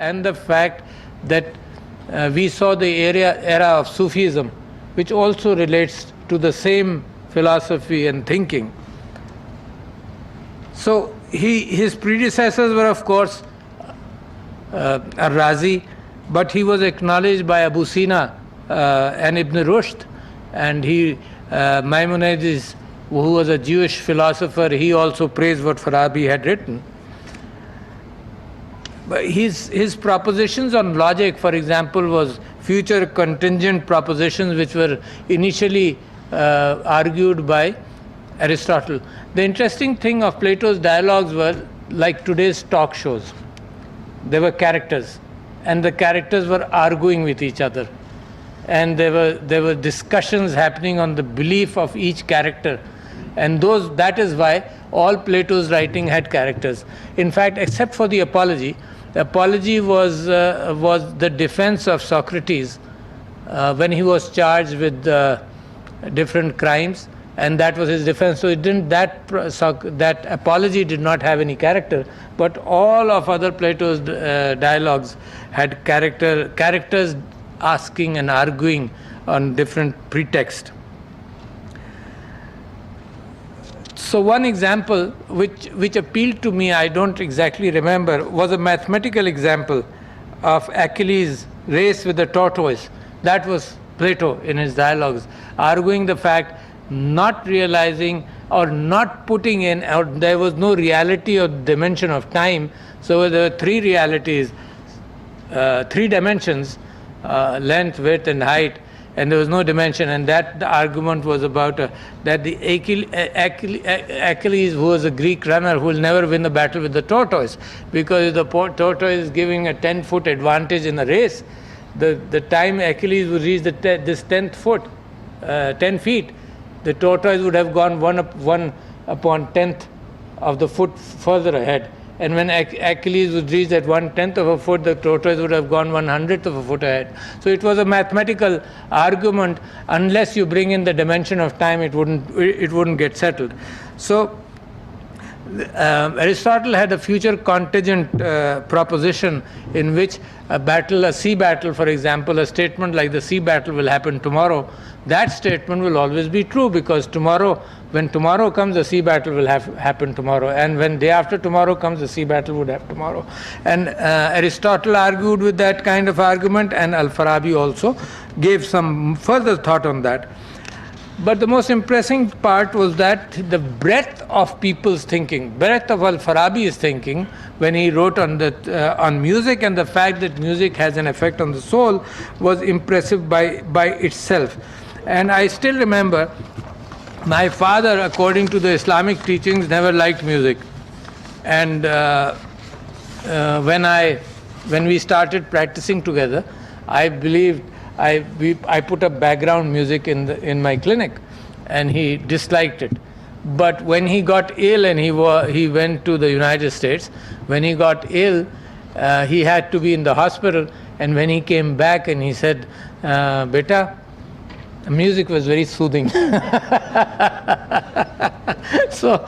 and the fact that we saw the era of Sufism, which also relates to the same philosophy and thinking. So his predecessors were, of course, Ar-Razi, but he was acknowledged by Abu Sina and Ibn Rushd, and Maimonides, who was a Jewish philosopher, he also praised what Farabi had written. But his propositions on logic, for example, was future contingent propositions which were initially argued by Aristotle. The interesting thing of Plato's dialogues were like today's talk shows. There were characters, and the characters were arguing with each other. And there were discussions happening on the belief of each character. And that is why all Plato's writing had characters. In fact, except for the Apology, the Apology was the defense of Socrates when he was charged with different crimes, and that was his defense. So it didn't that Apology did not have any character, but all of other Plato's dialogues had characters asking and arguing on different pretexts. So one example which appealed to me, I don't exactly remember, was a mathematical example of Achilles' race with the tortoise. That was Plato in his dialogues, arguing the fact, not realizing or not putting in, or there was no reality or dimension of time. So there were three realities, three dimensions, length, width, and height, and there was no dimension. And the argument was about that the Achilles, who was a Greek runner, who will never win the battle with the tortoise, because the tortoise is giving a 10-foot advantage in the race. The time Achilles would reach this 10th foot, 10 feet, the tortoise would have gone 1 upon 10th of the foot further ahead. And when Achilles would reach that 1/10 of a foot, the tortoise would have gone 1/100th of a foot ahead. So it was a mathematical argument. Unless you bring in the dimension of time, it wouldn't get settled. So Aristotle had a future contingent proposition in which a sea battle, for example, a statement like the sea battle will happen tomorrow. That statement will always be true, because when tomorrow comes, the sea battle will happen tomorrow, and when day after tomorrow comes, the sea battle would have tomorrow. And Aristotle argued with that kind of argument, and Al-Farabi also gave some further thought on that. But the most impressive part was that the breadth of people's thinking, breadth of Al-Farabi's thinking, when he wrote on music, and the fact that music has an effect on the soul, was impressive by itself. And I still remember, my father, according to the Islamic teachings, never liked music. And when we started practicing together, I believed I put up background music in my clinic, and he disliked it. But when he got ill and he went to the United States, when he got ill, he had to be in the hospital. And when he came back, and he said, "Beta, music was very soothing." So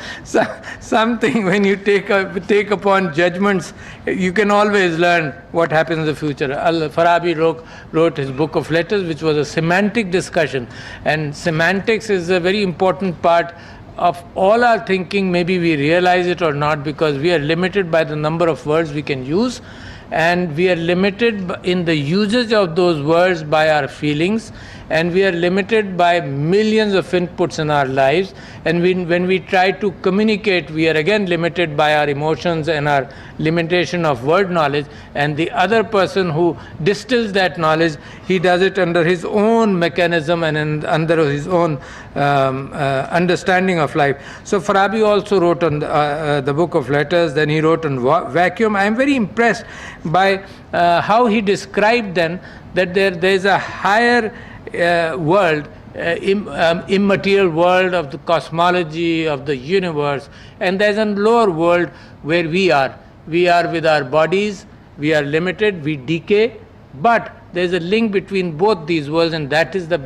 something, when you take upon judgments, you can always learn what happens in the future. Al-Farabi wrote his book of letters, which was a semantic discussion. And semantics is a very important part of all our thinking. Maybe we realize it or not, because we are limited by the number of words we can use, and we are limited in the usage of those words by our feelings, and we are limited by millions of inputs in our lives. And when we try to communicate, we are again limited by our emotions and our limitation of word knowledge. And the other person who distills that knowledge, he does it under his own mechanism and under his own understanding of life. So Farabi also wrote on the book of letters. Then he wrote on vacuum. I am very impressed by how he described then that there is a higher world, immaterial world of the cosmology of the universe, and there's a lower world where we are with our bodies, we are limited, we decay, but there's a link between both these worlds, and that is the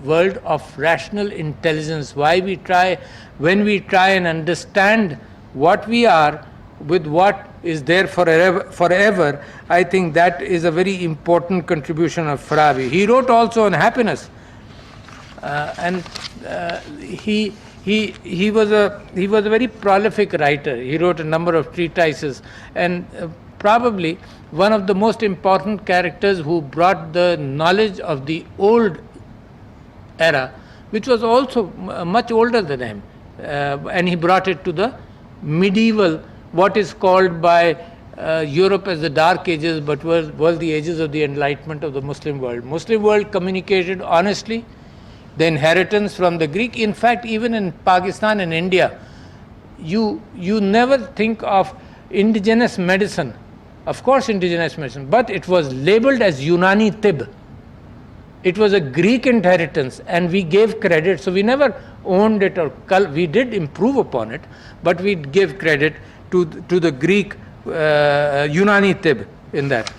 world of rational intelligence. When we try and understand what we are with what is there forever, I think that is a very important contribution of Farabi. He wrote also on happiness, and he was a very prolific writer. He wrote a number of treatises, and probably one of the most important characters who brought the knowledge of the old era, which was also much older than him, and he brought it to the medieval, what is called by Europe as the Dark Ages, but were the ages of the enlightenment of the Muslim world. Muslim world communicated honestly, the inheritance from the Greek. In fact, even in Pakistan and India, you never think of indigenous medicine. Of course, indigenous medicine, but it was labeled as Unani Tib. It was a Greek inheritance, and we gave credit. So we never owned it, or we did improve upon it, but we gave credit to the Greek Unani Tib in that.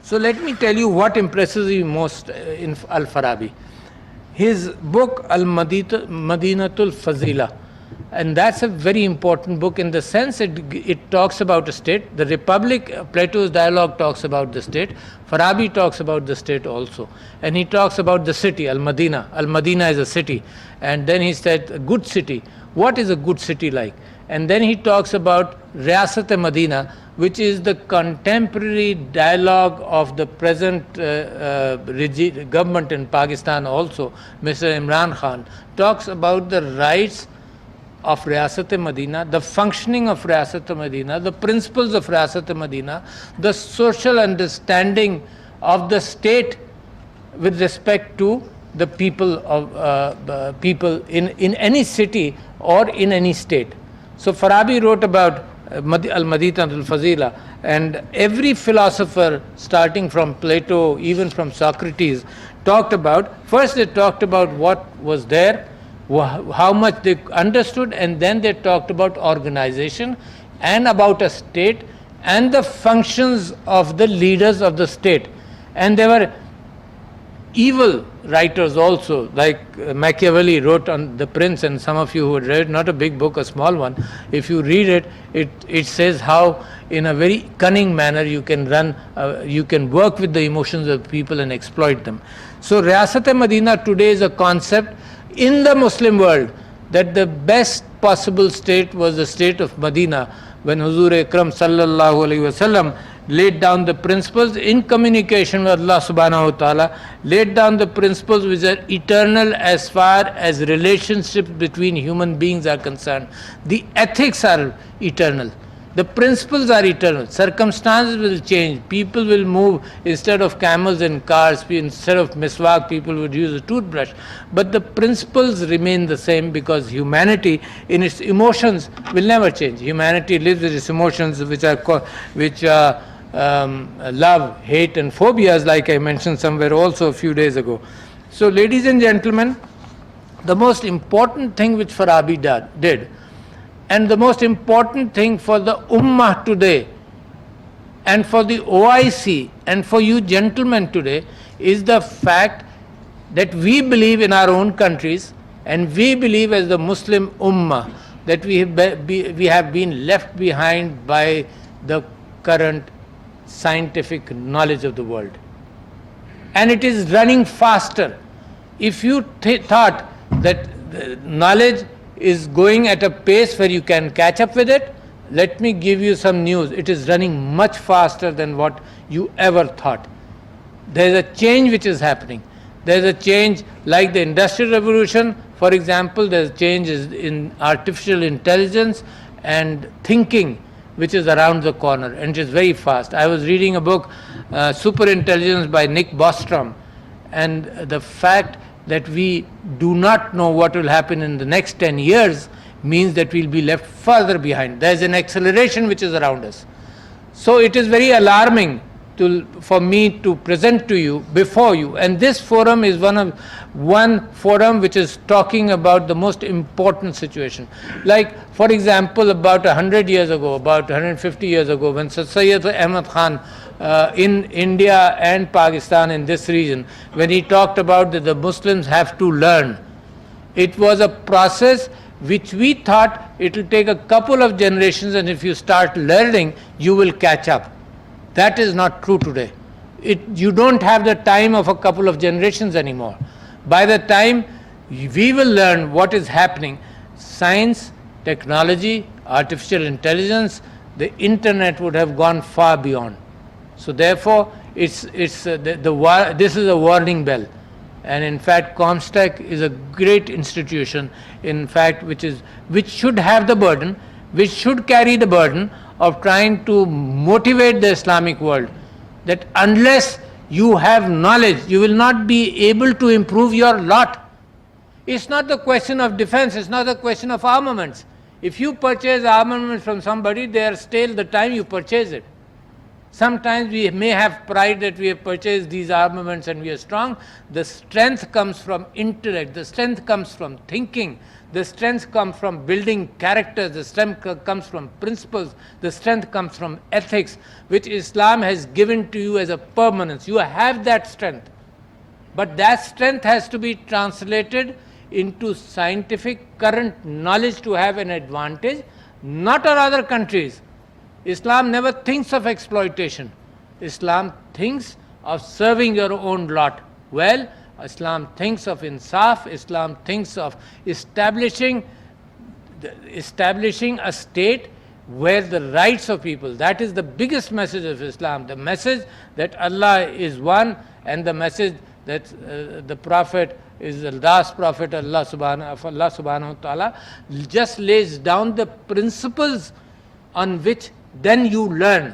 So let me tell you what impresses me most in Al-Farabi. His book Al-Madinatul Fazila, and that's a very important book in the sense it talks about a state. The Republic, Plato's dialogue talks about the state. Farabi talks about the state also, and he talks about the city, Al-Madina. Al-Madina is a city, and then he said a good city. What is a good city like? And then he talks about Riyasat-e-Madina, which is the contemporary dialogue of the present government in Pakistan also. Mr. Imran Khan talks about the rights of Riyasat-e-Madina, the functioning of Riyasat-e-Madina, the principles of Riyasat-e-Madina, the social understanding of the state with respect to the people of people in any city or in any state. So Farabi wrote about Al-Madinatul Fazila, and every philosopher, starting from Plato, even from Socrates, talked about, first they talked about what was there, how much they understood, and then they talked about organization and about a state and the functions of the leaders of the state. And there were evil writers also, like Machiavelli wrote on The Prince, and some of you who read, not a big book, a small one, if you read it, it says how in a very cunning manner you can work with the emotions of people and exploit them. So Riyasat-e-Madina today is a concept in the Muslim world, that the best possible state was the state of Medina, when Huzur Akram sallallahu alaihi wasallam laid down the principles in communication with Allah subhanahu wa ta'ala, laid down the principles which are eternal as far as relationships between human beings are concerned. The ethics are eternal. The principles are eternal. Circumstances will change. People will move. Instead of camels and cars, instead of miswak, people would use a toothbrush. But the principles remain the same, because humanity in its emotions will never change. Humanity lives with its emotions, which are love, hate and phobias, like I mentioned somewhere also a few days ago. So ladies and gentlemen, the most important thing which Farabi did, and the most important thing for the Ummah today, and for the OIC, and for you gentlemen today, is the fact that we believe in our own countries, and we believe as the Muslim Ummah that we have been left behind by the current scientific knowledge of the world. And it is running faster. If you thought that knowledge is going at a pace where you can catch up with it, let me give you some news. It is running much faster than what you ever thought. There is a change which is happening. There is a change like the Industrial Revolution, for example. There is changes in artificial intelligence and thinking, which is around the corner, and it is very fast. I was reading a book, Super Intelligence by Nick Bostrom, and the fact that we do not know what will happen in the next 10 years means that we'll be left further behind. There's an acceleration which is around us. So it is very alarming for me to present to you, before you, and this forum is one forum which is talking about the most important situation. Like, for example, about 100 years ago, about 150 years ago, when Sir Syed Ahmad Khan in India and Pakistan, in this region, when he talked about that the Muslims have to learn, it was a process which we thought it will take a couple of generations, and if you start learning, you will catch up. That is not true today. You don't have the time of a couple of generations anymore. By the time we will learn what is happening, science, technology, artificial intelligence, the internet would have gone far beyond. So therefore, this is a warning bell. And in fact, Comstek is a great institution, in fact, which should have the burden, which should carry the burden of trying to motivate the Islamic world, that unless you have knowledge, you will not be able to improve your lot. It's not the question of defense, it's not the question of armaments. If you purchase armaments from somebody, they are stale the time you purchase it. Sometimes we may have pride that we have purchased these armaments and we are strong. The strength comes from intellect, the strength comes from thinking, the strength comes from building characters, the strength comes from principles, the strength comes from ethics, which Islam has given to you as a permanence. You have that strength. But that strength has to be translated into scientific current knowledge to have an advantage, not on other countries. Islam never thinks of exploitation. Islam thinks of serving your own lot well. Islam thinks of insaf. Islam thinks of establishing a state where the rights of people, that is the biggest message of Islam, the message that Allah is one, and the message that the Prophet is the last Prophet of Allah subhanahu wa ta'ala, just lays down the principles on which then you learn.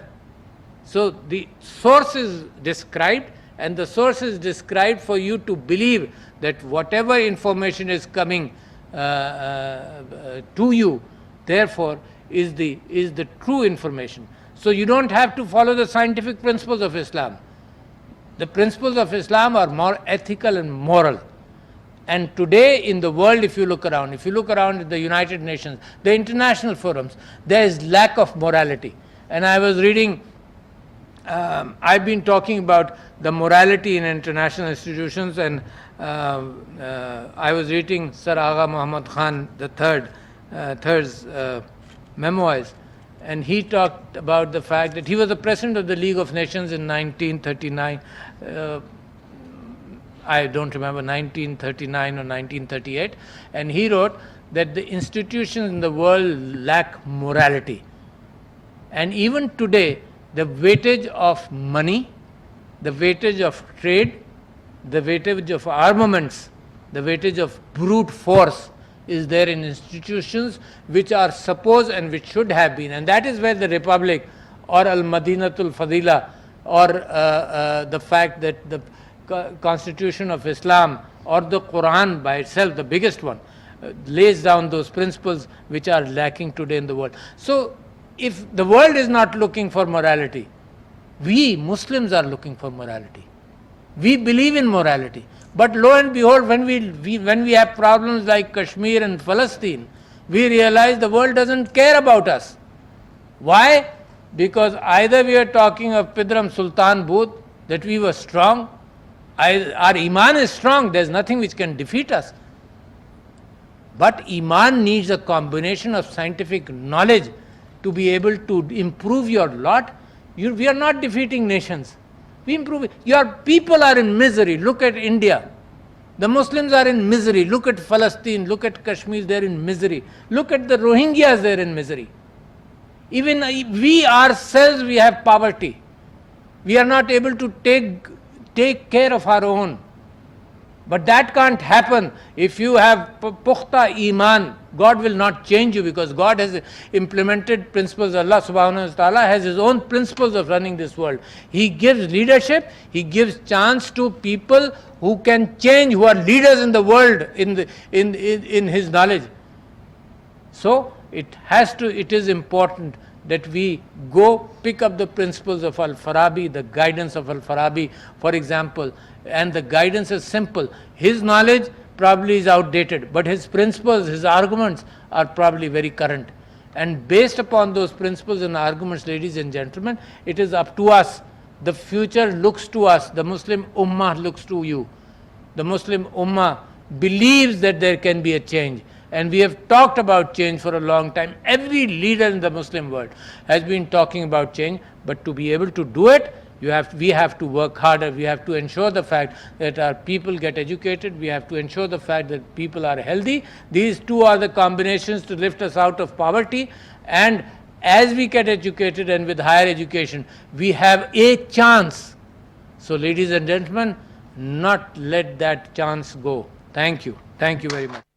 So the source is described, and the source is described for you to believe that whatever information is coming to you, therefore, is the true information. So you don't have to follow the scientific principles of Islam. The principles of Islam are more ethical and moral. And today in the world, if you look around in the United Nations, the international forums, there is lack of morality. And I was reading, I've been talking about the morality in international institutions, and I was reading Sir Agha Muhammad Khan III's memoirs, and he talked about the fact that he was the president of the League of Nations in 1939. I don't remember, 1939 or 1938, and he wrote that the institutions in the world lack morality. And even today, the weightage of money, the weightage of trade, the weightage of armaments, the weightage of brute force is there in institutions which are supposed and which should have been. And that is where the Republic or Al-Madinatul Fadila or the fact that the Constitution of Islam or the Quran by itself, the biggest one, lays down those principles which are lacking today in the world. So if the world is not looking for morality, we Muslims are looking for morality. We believe in morality. But lo and behold, when we have problems like Kashmir and Palestine, we realize the world doesn't care about us. Why? Because either we are talking of Pidram Sultan Bhut, that we were strong, our Iman is strong, there's nothing which can defeat us. But Iman needs a combination of scientific knowledge to be able to improve your lot. We are not defeating nations. We improve it. Your people are in misery. Look at India. The Muslims are in misery. Look at Palestine. Look at Kashmir. They're in misery. Look at the Rohingyas. They're in misery. Even we ourselves, we have poverty. We are not able to take care of our own. But that can't happen if you have pukhta iman. God will not change you, because God has implemented principles. Allah subhanahu wa ta'ala has His own principles of running this world. He gives leadership, He gives chance to people who can change, who are leaders in the world in His knowledge. So it is important that we go pick up the principles of Al-Farabi, the guidance of Al-Farabi, for example, and the guidance is simple. His knowledge probably is outdated, but his principles, his arguments are probably very current. And based upon those principles and arguments, ladies and gentlemen, it is up to us. The future looks to us. The Muslim Ummah looks to you. The Muslim Ummah believes that there can be a change. And we have talked about change for a long time. Every leader in the Muslim world has been talking about change, but to be able to do it, we have to work harder. We have to ensure the fact that our people get educated. We have to ensure the fact that people are healthy. These two are the combinations to lift us out of poverty. And as we get educated and with higher education, we have a chance. So ladies and gentlemen, not let that chance go. Thank you. Thank you very much.